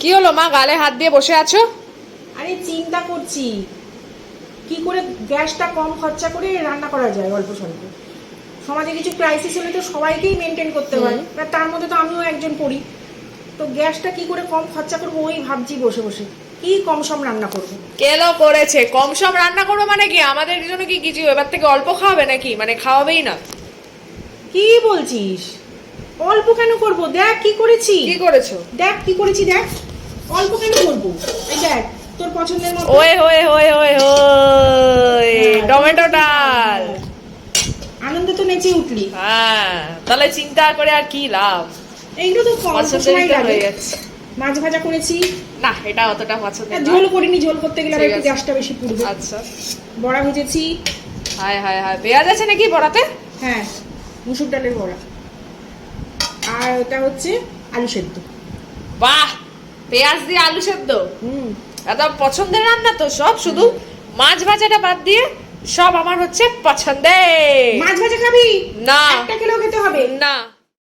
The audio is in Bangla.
কি হলো মা, গালে হাত দিয়ে বসে আছো? আরে চিন্তা করছি কি করে গ্যাসটা কম খরচা করে রান্না করা যায় অল্প স্বল্প। সমাজে কিছু ক্রাইসিস হলে তো সবাইকেই মেনটেন করতে হয়, আর তার মধ্যে তো আমিও একজন পড়ি। তো গ্যাসটা কি করে কম খরচা করবো ওই ভাবছি বসে বসে, কি কম সম রান্না করবো। কেলো করেছে কম সম রান্না করবো মানে কি? আমাদের জন্য কি কিছু এবার থেকে অল্প খাওয়াবে নাকি? মানে খাওয়াবেই না? কি বলছিস? অল্প কেন করবো? দেখ কি করেছি। কি করেছো? দেখ কি করেছি, দেখ। অল্প কেন করবো? এই দেখ তোর পছন্দের মতো। Way way way way way tomato ডাল। আনন্দে তো নেচে উঠলি। হ্যাঁ, তাহলে চিন্তা করে আর কি লাভ? এইগুলো তো কম সময় লাগে। হয়ে যাচ্ছে। মাছ ভাজা করেছি। না, এটা অতটা পছন্দের না। ঝোল করিনি, ঝোল করতে গেলে আবার ঠিক একটু আছে। গ্যাসটা বেশি পুড়বে। আচ্ছা। বড়া ভেজেছি। হায় হায় হায়, পেঁয়াজ আছে নাকি বড়াতে? হ্যাঁ, মুসুর ডালের বড়া। আর ওটা হচ্ছে আলু সেদ্ধ। বাহ, পেঁয়াজ দিয়ে আলু সেদ্ধ। হুম। এত পছন্দের রান্না তো সব, শুধু মাছ ভাজাটা বাদ দিয়ে সব আমার হচ্ছে পছন্দের। মাছ ভাজা খাবি? না। একটা কিলো খেতে হবে। না।